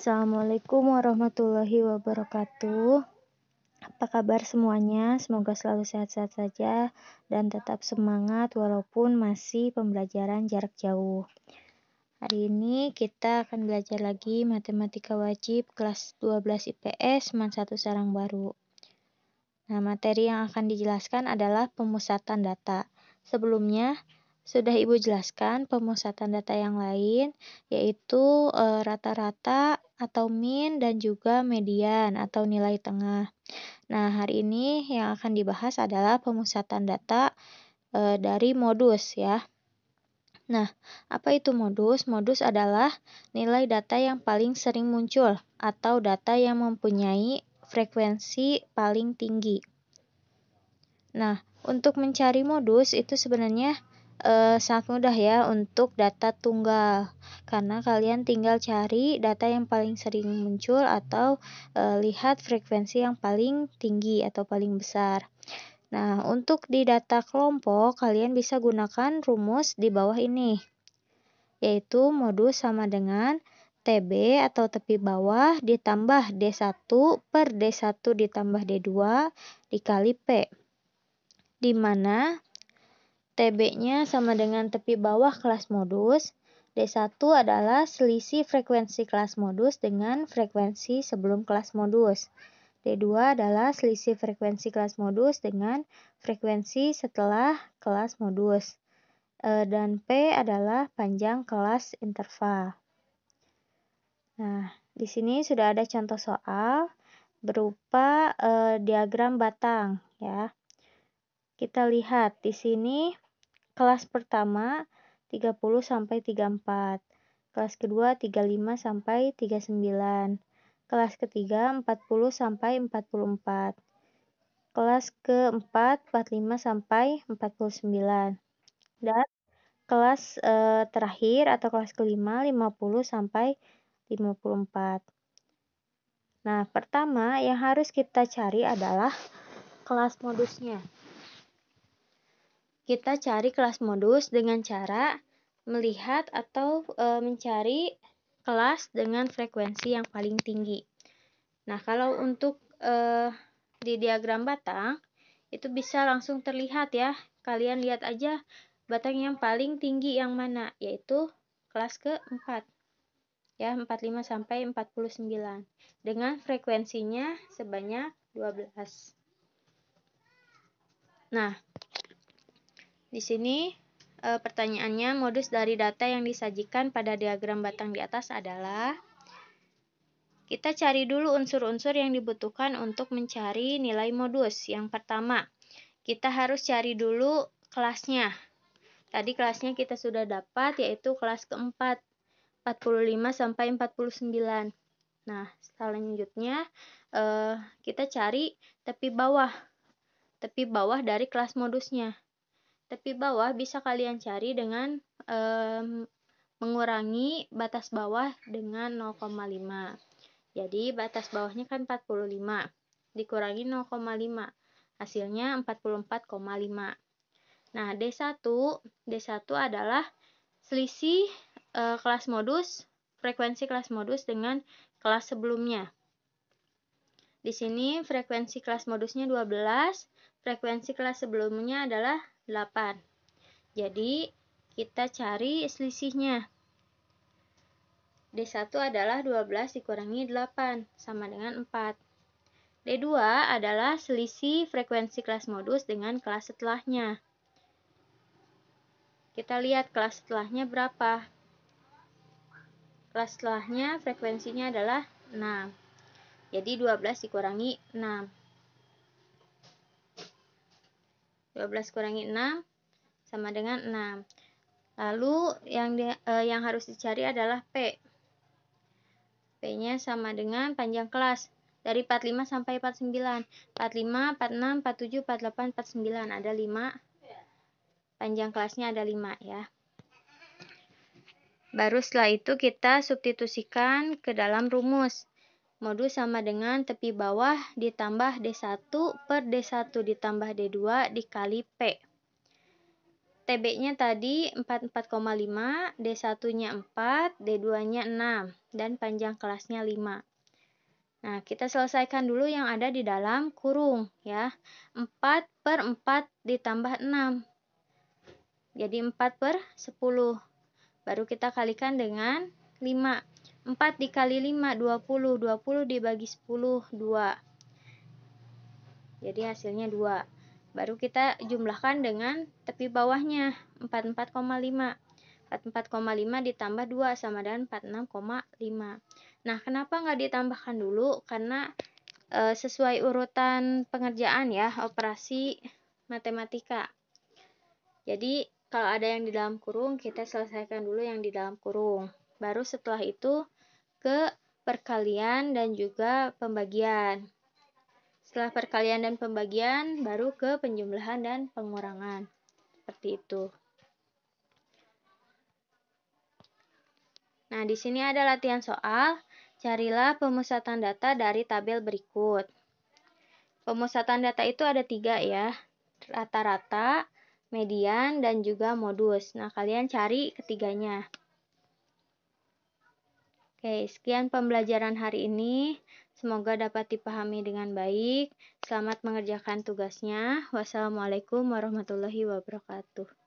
Assalamualaikum warahmatullahi wabarakatuh. Apa kabar semuanya? Semoga selalu sehat-sehat saja dan tetap semangat walaupun masih pembelajaran jarak jauh. Hari ini kita akan belajar lagi matematika wajib kelas 12 IPS Man 1 Sarang Baru. Nah, materi yang akan dijelaskan adalah pemusatan data. Sebelumnya sudah Ibu jelaskan pemusatan data yang lain, yaitu rata-rata atau min dan juga median atau nilai tengah. Nah, hari ini yang akan dibahas adalah pemusatan data dari modus ya. Nah, apa itu modus? Modus adalah nilai data yang paling sering muncul atau data yang mempunyai frekuensi paling tinggi. Nah, untuk mencari modus itu sebenarnya sangat mudah ya untuk data tunggal, karena kalian tinggal cari data yang paling sering muncul atau lihat frekuensi yang paling tinggi atau paling besar. Nah, untuk di data kelompok, kalian bisa gunakan rumus di bawah ini, yaitu modus sama dengan TB atau tepi bawah ditambah D1 per D1 ditambah D2 dikali P, di mana TB-nya sama dengan tepi bawah kelas modus, D1 adalah selisih frekuensi kelas modus dengan frekuensi sebelum kelas modus. D2 adalah selisih frekuensi kelas modus dengan frekuensi setelah kelas modus. Dan P adalah panjang kelas interval. Nah, di sini sudah ada contoh soal berupa diagram batang ya. Kita lihat di sini kelas pertama 30 sampai 34, kelas kedua 35 sampai 39, kelas ketiga 40 sampai 44, kelas keempat 45 sampai 49, dan kelas terakhir atau kelas kelima 50 sampai 54. Nah, pertama yang harus kita cari adalah kelas modusnya. Kita cari kelas modus dengan cara melihat atau mencari kelas dengan frekuensi yang paling tinggi. Nah, kalau untuk di diagram batang, itu bisa langsung terlihat ya. Kalian lihat aja batang yang paling tinggi yang mana, yaitu kelas keempat. Ya, 45 sampai 49. Dengan frekuensinya sebanyak 12. Nah, di sini pertanyaannya, modus dari data yang disajikan pada diagram batang di atas adalah, kita cari dulu unsur-unsur yang dibutuhkan untuk mencari nilai modus. Yang pertama, kita harus cari dulu kelasnya. Tadi kelasnya kita sudah dapat, yaitu kelas keempat, 45 sampai 49. Nah, selanjutnya kita cari tepi bawah dari kelas modusnya. Tepi bawah bisa kalian cari dengan mengurangi batas bawah dengan 0,5. Jadi batas bawahnya kan 45, dikurangi 0,5, hasilnya 44,5. Nah, D1 adalah selisih kelas modus, frekuensi kelas modus dengan kelas sebelumnya. Di sini frekuensi kelas modusnya 12, frekuensi kelas sebelumnya adalah 8. Jadi, kita cari selisihnya. D1 adalah 12 dikurangi 8, sama dengan 4. D2 adalah selisih frekuensi kelas modus dengan kelas setelahnya. Kita lihat kelas setelahnya berapa. Kelas setelahnya frekuensinya adalah 6. Jadi 12 dikurangi 6. 12 kurangi 6 sama dengan 6. Lalu yang harus dicari adalah P. P-nya sama dengan panjang kelas dari 45 sampai 49. 45, 46, 47, 48, 49. Ada 5. Panjang kelasnya ada 5 ya. Baru setelah itu kita substitusikan ke dalam rumus. Modus sama dengan tepi bawah ditambah D1 per D1 ditambah D2 dikali P. TB-nya tadi 44,5, D1-nya 4, D2-nya 6, dan panjang kelasnya 5. Nah, kita selesaikan dulu yang ada di dalam kurung ya. 4/4 ditambah 6. Jadi 4/10. Baru kita kalikan dengan 5. 4 dikali 5, 20. 20 dibagi 10, 2. Jadi hasilnya 2. Baru kita jumlahkan dengan tepi bawahnya, 44,5. 44,5 ditambah 2 sama dengan 46,5. Nah, kenapa nggak ditambahkan dulu? Karena sesuai urutan pengerjaan ya, operasi matematika. Jadi, kalau ada yang di dalam kurung, kita selesaikan dulu yang di dalam kurung. Baru setelah itu ke perkalian dan juga pembagian. Setelah perkalian dan pembagian, baru ke penjumlahan dan pengurangan. Seperti itu. Nah, di sini ada latihan soal. Carilah pemusatan data dari tabel berikut. Pemusatan data itu ada 3 ya. Rata-rata, median, dan juga modus. Nah, kalian cari ketiganya. Oke, sekian pembelajaran hari ini. Semoga dapat dipahami dengan baik. Selamat mengerjakan tugasnya. Wassalamualaikum warahmatullahi wabarakatuh.